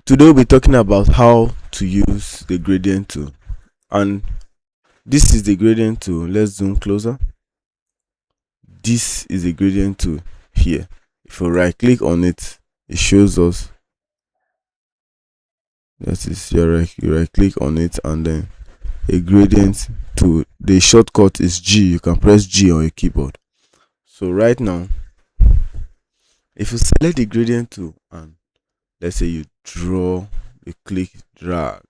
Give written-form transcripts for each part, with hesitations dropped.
Today we'll be talking about how to use the gradient tool, and this is the gradient tool. Let's zoom closer. This is the gradient tool here. If you right click on it, it shows us that is you right click on it, and then a gradient tool. The shortcut is G. You can press G on your keyboard. So right now, if you select the gradient tool and let's say you draw, you click drag,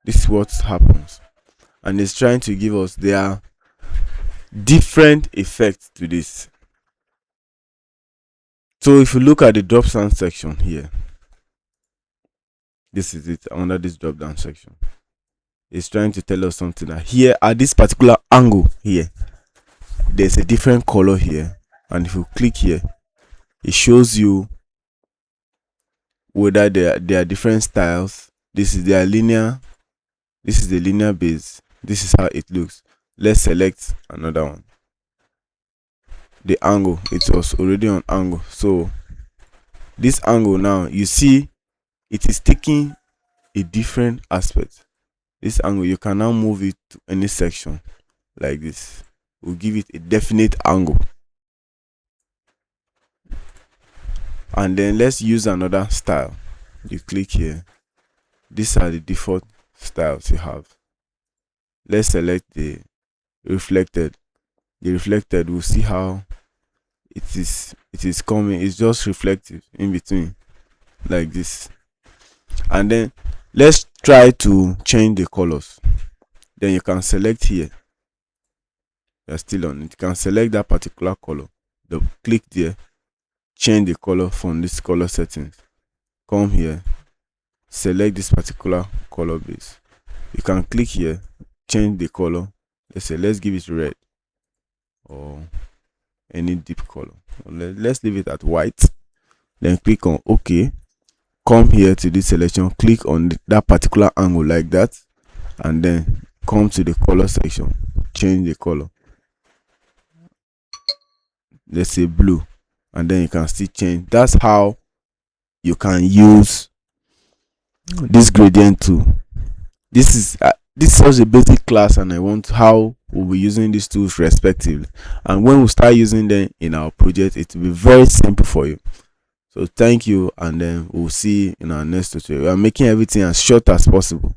this is what happens, and it's trying to give us there are different effects to this. So if you look at the drop down section here, this is it. Under this drop down section, it's trying to tell us something that here at this particular angle here, there's a different color here, and if you click here, it shows you whether there are different styles. This is their linear, this is the linear base, this is how it looks. Let's select another one. The angle, it was already on angle, so this angle now, you see it is taking a different aspect. This angle, you can now move it to any section like this. We'll give it a definite angle, and then let's use another style. You click here, these are the default styles you have. Let's select the reflected. The reflected, we'll see how it is coming. It's just reflective in between like this. And then let's try to change the colors. Then you can select here, you're still on it, you can select that particular color, click there, change the color from this color settings, come here, select this particular color base, you can click here, change the color. Let's give it red or any deep color. Let's leave it at white. Then click on OK. Come here to this selection, click on that particular angle like that, and then come to the color section, change the color, let's say blue, and then you can still change. That's how you can use this gradient tool. This is just a basic class, and I want how we'll be using these tools respectively, and when we start using them in our project, it will be very simple for you. So thank you, and then we'll see in our next tutorial. We are making everything as short as possible.